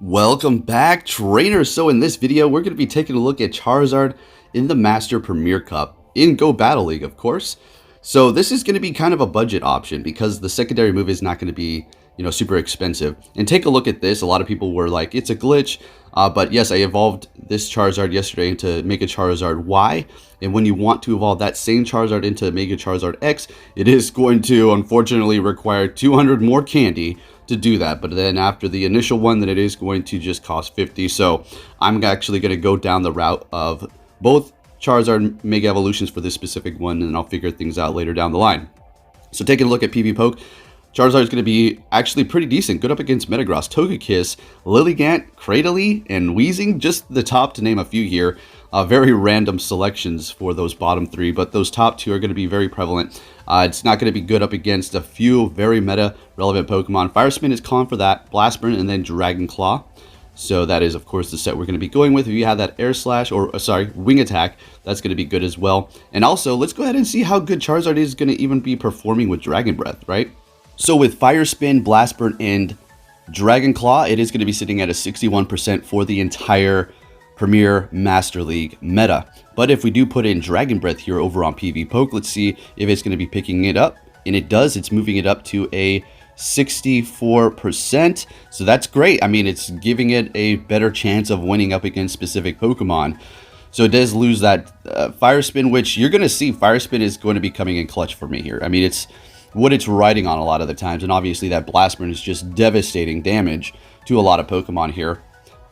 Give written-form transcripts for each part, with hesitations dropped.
Welcome back, trainers. So in this video, we're going to be taking a look at Charizard in the Master Premier Cup in Go Battle League, of course. So this is going to be kind of a budget option because the secondary move is not going to be, super expensive. And take a look at this. A lot of people were like, it's a glitch. But yes, I evolved this Charizard yesterday into Mega Charizard Y. And when you want to evolve that same Charizard into Mega Charizard X, it is going to unfortunately require 200 more candy to do that. But then after the initial one, then it is going to just cost 50. So I'm actually going to go down the route of both Charizard Mega Evolutions for this specific one, and I'll figure things out later down the line. So taking a look at Pvpoke, Charizard is going to be actually pretty decent. Good up against Metagross, Togekiss, Lilligant, Cradily, and Weezing. Just the top to name a few here. Very random selections for those bottom three, but those top two are going to be very prevalent. It's not going to be good up against a few very meta relevant Pokemon. Fire Spin is calm for that, Blast Burn, and then Dragon Claw. So that is, of course, the set we're going to be going with. If you have that Air Slash, or Wing Attack, that's going to be good as well. And also, let's go ahead and see how good Charizard is going to even be performing with Dragon Breath, right? So with Fire Spin, Blast Burn, and Dragon Claw, it is going to be sitting at a 61% for the entire Premier Master League meta. But if we do put in Dragon Breath here over on Pvpoke, let's see if it's going to be picking it up. And it does. It's moving it up to a 64%. So that's great. I mean, it's giving it a better chance of winning up against specific Pokemon. So it does lose that Fire Spin, which you're going to see Fire Spin is going to be coming in clutch for me here. I mean, it's what it's riding on a lot of the times. And obviously that Blast Burn is just devastating damage to a lot of Pokemon here.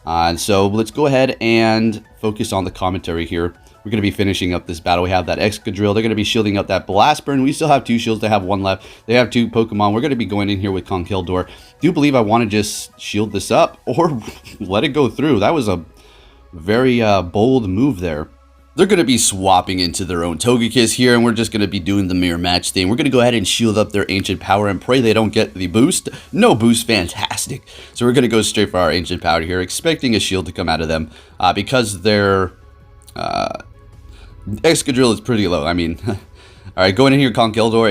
And so let's go ahead and focus on the commentary here. We're going to be finishing up this battle. We have that Excadrill. They're going to be shielding up that Blast Burn. We still have two shields. They have one left. They have two Pokemon. We're going to be going in here with Conkeldurr. Do believe I want to just shield this up or let it go through. That was a very bold move there. They're going to be swapping into their own Togekiss here, and we're just going to be doing the mirror match thing. We're going to go ahead and shield up their Ancient Power and pray they don't get the boost. No boost, fantastic. So we're going to go straight for our Ancient Power here, expecting a shield to come out of them because their Excadrill is pretty low. I mean, all right, going in here, Conkeldurr,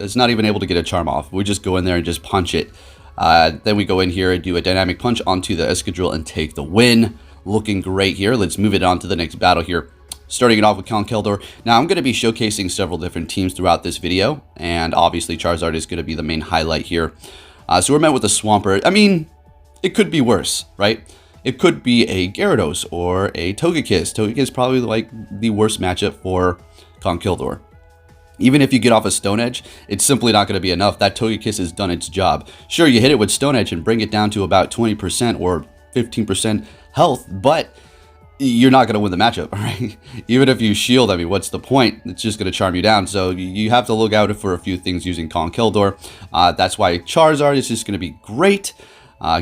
it's not even able to get a charm off. We just go in there and just punch it. Then we go in here and do a dynamic punch onto the Excadrill and take the win. Looking great here. Let's move it on to the next battle here. Starting it off with Conkeldurr. Now, I'm going to be showcasing several different teams throughout this video, and obviously Charizard is going to be the main highlight here. So we're met with a Swampert. I mean, it could be worse, right? It could be a Gyarados or a Togekiss. Togekiss is probably like the worst matchup for Conkeldurr. Even if you get off a Stone Edge, it's simply not going to be enough. That Togekiss has done its job. Sure, you hit it with Stone Edge and bring it down to about 20% or 15% health, but you're not going to win the matchup, right? Even if you shield, I mean, what's the point? It's just going to charm you down. So you have to look out for a few things using Conkeldurr. That's why Charizard is just going to be great.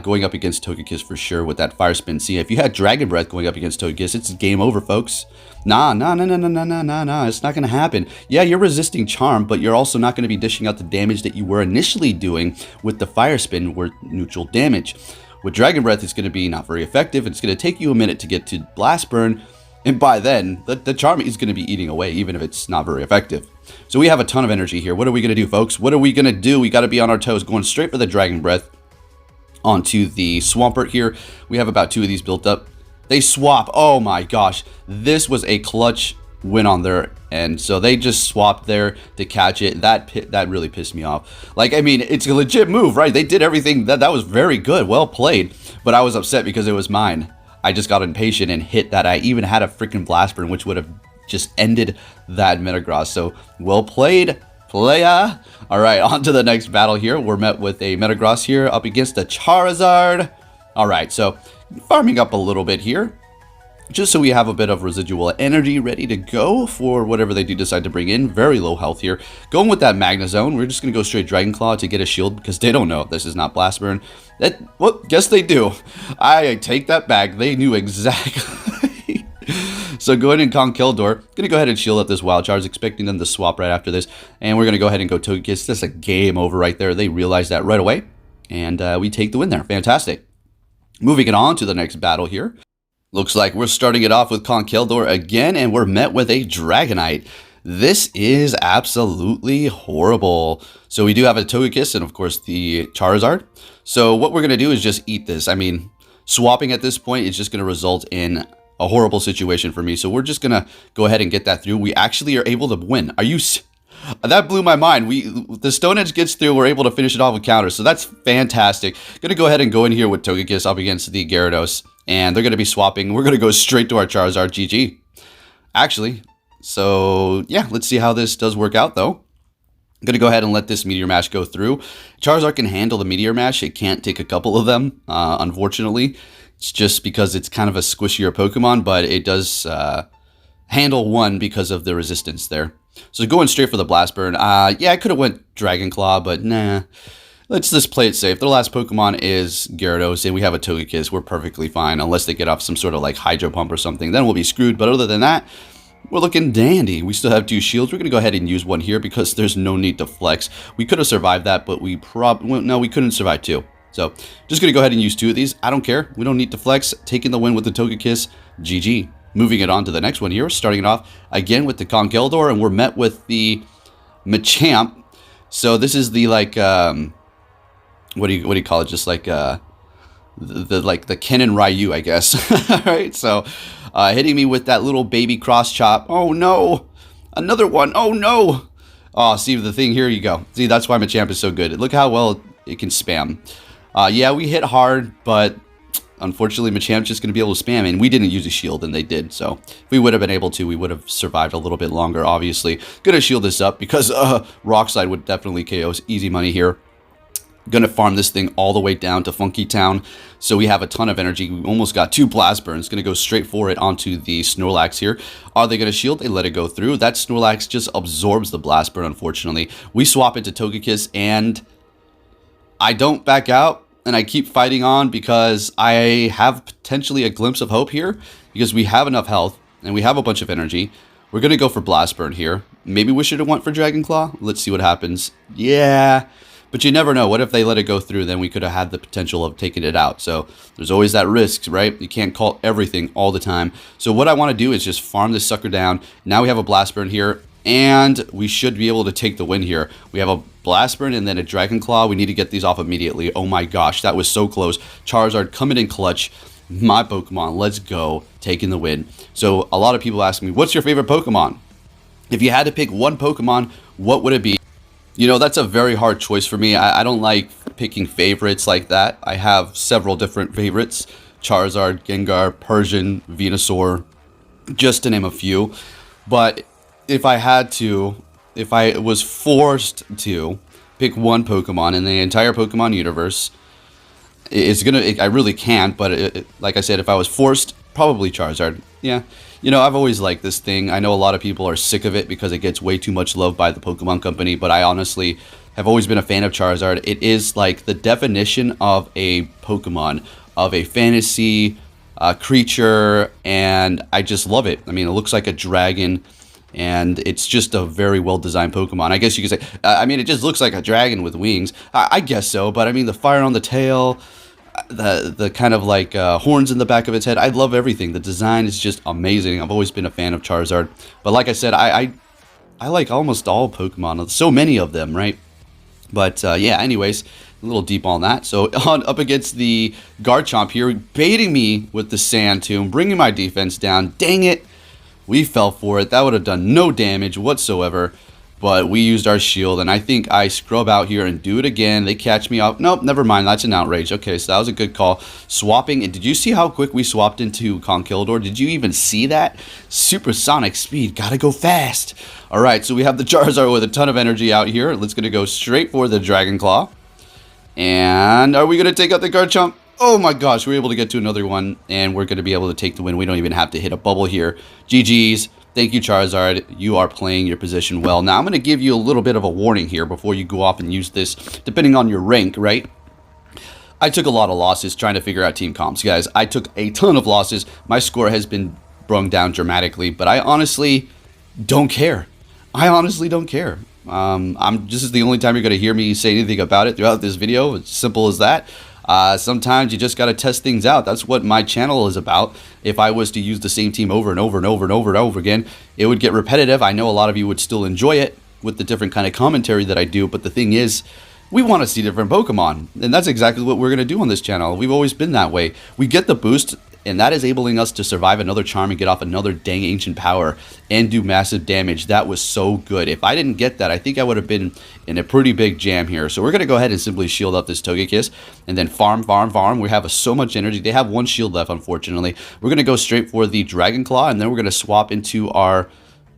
Going up against Togekiss for sure with that Fire Spin. See, if you had Dragon Breath going up against Togekiss, it's game over, folks. Nah, it's not going to happen. Yeah, you're resisting Charm, but you're also not going to be dishing out the damage that you were initially doing with the Fire Spin, where neutral damage. With Dragon Breath, it's going to be not very effective. It's going to take you a minute to get to Blast Burn, and by then, the Charm is going to be eating away, even if it's not very effective. So we have a ton of energy here. What are we going to do, folks? What are we going to do? We got to be on our toes, going straight for the Dragon Breath onto the Swampert here. We have about two of these built up. They swap. Oh my gosh. This was a clutch win on their end. So they just swapped there to catch it. That really pissed me off. Like, I mean, it's a legit move, right? They did everything. That was very good. Well played. But I was upset because it was mine. I just got impatient and hit that. I even had a freaking Blast Burn, which would have just ended that Metagross. So well played, playa. All right, on to the next battle here. We're met with a Metagross here up against a Charizard. All right, so farming up a little bit here, just so we have a bit of residual energy ready to go for whatever they do decide to bring in. Very low health here. Going with that Magnezone, we're just going to go straight Dragon Claw to get a shield because they don't know this is not Blast Burn. Well, guess they do. I take that back. They knew exactly. So go ahead and Conkeldurr. Going to go ahead and shield up this Wild Charge, expecting them to swap right after this. And we're going to go ahead and go Togekiss. That's a game over right there. They realized that right away. And we take the win there. Fantastic. Moving it on to the next battle here. Looks like we're starting it off with Conkeldurr again, and we're met with a Dragonite. This is absolutely horrible. So we do have a Togekiss and, of course, the Charizard. So what we're going to do is just eat this. I mean, swapping at this point is just going to result in a horrible situation for me. So we're just going to go ahead and get that through. We actually are able to win. Are you... That blew my mind. The Stone Edge gets through. We're able to finish it off with counters. So that's fantastic. Going to go ahead and go in here with Togekiss up against the Gyarados. And they're going to be swapping. We're going to go straight to our Charizard. GG. Actually, so yeah, let's see how this does work out though. I'm going to go ahead and let this Meteor Mash go through. Charizard can handle the Meteor Mash. It can't take a couple of them, unfortunately. It's just because it's kind of a squishier Pokemon, but it does handle one because of the resistance there. So going straight for the Blast Burn. Yeah, I could have went Dragon Claw, but nah. Let's just play it safe. Their last Pokemon is Gyarados, and we have a Togekiss. We're perfectly fine, unless they get off some sort of like Hydro Pump or something. Then we'll be screwed, but other than that, we're looking dandy. We still have 2 shields. We're going to go ahead and use one here because there's no need to flex. We could have survived that, but we no, we couldn't survive 2. So just going to go ahead and use 2 of these. I don't care. We don't need to flex. Taking the win with the Togekiss. GG. Moving it on to the next one here. Starting it off again with the Conkeldurr, and we're met with the Machamp. So this is the like what do you call it? Just like the Ken and Ryu, I guess. All right, so hitting me with that little baby cross chop. Oh no, another one. Oh no. Oh, see the thing here. You go. See, that's why Machamp is so good. Look how well it can spam. Yeah, we hit hard, but unfortunately, Machamp's just going to be able to spam, and we didn't use a shield, and they did. So if we would have been able to, we would have survived a little bit longer. Obviously, gonna shield this up because Rock Slide would definitely KO us. Easy money here. Gonna farm this thing all the way down to Funky Town, so we have a ton of energy. We almost got 2 Blast Burns. Gonna go straight for it onto the Snorlax here. Are they gonna shield? They let it go through. That Snorlax just absorbs the Blast Burn, unfortunately. We swap into Togekiss, and I don't back out, and I keep fighting on because I have potentially a glimpse of hope here, because we have enough health, and we have a bunch of energy. We're gonna go for Blast Burn here. Maybe we should have went for Dragon Claw. Let's see what happens. Yeah. But you never know. What if they let it go through? Then we could have had the potential of taking it out. So there's always that risk, right? You can't call everything all the time. So what I want to do is just farm this sucker down. Now we have a Blast Burn here, and we should be able to take the win here. We have a Blast Burn and then a Dragon Claw. We need to get these off immediately. Oh my gosh, that was so close. Charizard coming in clutch. My Pokemon, let's go. Taking the win. So a lot of people ask me, what's your favorite Pokemon? If you had to pick one Pokemon, what would it be? You know, that's a very hard choice for me. I don't like picking favorites like that. I have several different favorites. Charizard, Gengar, Persian, Venusaur, just to name a few. But if I was forced to pick one Pokemon in the entire Pokemon universe, I really can't, but like I said, if I was forced, probably Charizard. Yeah. You know, I've always liked this thing. I know a lot of people are sick of it because it gets way too much love by the Pokemon Company, but I honestly have always been a fan of Charizard. It is like the definition of a Pokemon, of a fantasy creature, and I just love it. I mean, it looks like a dragon, and it's just a very well-designed Pokemon. I guess you could say, I mean, it just looks like a dragon with wings. I guess so, but I mean, the fire on the tail, the kind of like horns in the back of its head. I love everything. The design is just amazing. I've always been a fan of Charizard. But like I said, I like almost all Pokemon. So many of them, right? But yeah, anyways, a little deep on that. So up against the Garchomp here, baiting me with the Sand Tomb, bringing my defense down. Dang it. We fell for it. That would have done no damage whatsoever. But we used our shield, and I think I scrub out here and do it again. They catch me up. Nope, never mind. That's an outrage. Okay, so that was a good call. Swapping, and did you see how quick we swapped into Conkeldurr? Did you even see that? Supersonic speed. Gotta go fast. All right, so we have the Charizard with a ton of energy out here. Let's gonna go straight for the Dragon Claw. And are we gonna take out the Garchomp? Oh my gosh, we're able to get to another one, and we're gonna be able to take the win. We don't even have to hit a bubble here. GG's. Thank you, Charizard. You are playing your position well. Now, I'm going to give you a little bit of a warning here before you go off and use this, depending on your rank, right? I took a lot of losses trying to figure out team comps. Guys, I took a ton of losses. My score has been brung down dramatically, but I honestly don't care. I honestly don't care. This is the only time you're going to hear me say anything about it throughout this video. It's simple as that. Sometimes you just got to test things out. That's what my channel is about. If I was to use the same team over and over and over and over and over again, it would get repetitive. I know a lot of you would still enjoy it with the different kind of commentary that I do, but the thing is, we want to see different Pokemon. And that's exactly what we're going to do on this channel. We've always been that way. We get the boost, and that is enabling us to survive another charm and get off another dang ancient power and do massive damage. That was so good. If I didn't get that, I think I would have been in a pretty big jam here. So we're going to go ahead and simply shield up this Togekiss and then farm. We have so much energy. They have one shield left, unfortunately. We're going to go straight for the Dragon Claw, and then we're going to swap into our...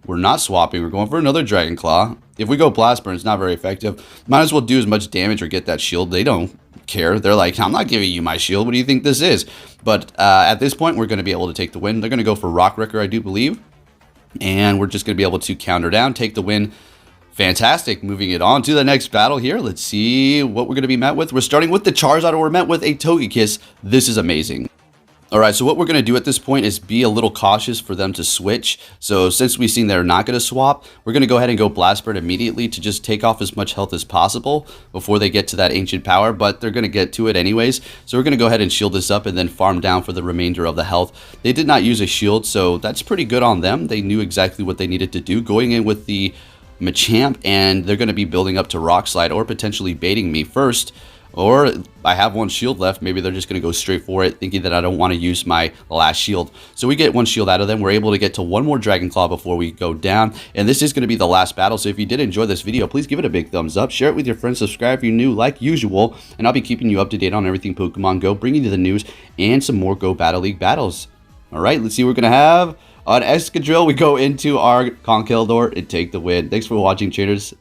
We're not swapping. We're going for another Dragon Claw. If we go Blast Burn, it's not very effective. Might as well do as much damage or get that shield. They don't care. They're like, I'm not giving you my shield. What do you think this is? But at this point, we're going to be able to take the win. They're going to go for Rock Wrecker, I do believe. And we're just going to be able to counter down, take the win. Fantastic. Moving it on to the next battle here. Let's see what we're going to be met with. We're starting with the Charizard, and we're met with a Togekiss. This is amazing. Alright, so what we're going to do at this point is be a little cautious for them to switch. So since we've seen they're not going to swap, we're going to go ahead and go Blast Burn immediately to just take off as much health as possible before they get to that ancient power, but they're going to get to it anyways. So we're going to go ahead and shield this up and then farm down for the remainder of the health. They did not use a shield, so that's pretty good on them. They knew exactly what they needed to do. Going in with the Machamp, and they're going to be building up to Rock Slide or potentially baiting me first. Or I have one shield left. Maybe they're just going to go straight for it, thinking that I don't want to use my last shield. So we get one shield out of them. We're able to get to one more Dragon Claw before we go down. And this is going to be the last battle. So if you did enjoy this video, please give it a big thumbs up. Share it with your friends. Subscribe if you're new, like usual. And I'll be keeping you up to date on everything Pokemon Go, bringing you the news and some more Go Battle League battles. All right, let's see what we're going to have. On Escadrille, we go into our Conkeldurr and take the win. Thanks for watching, traders.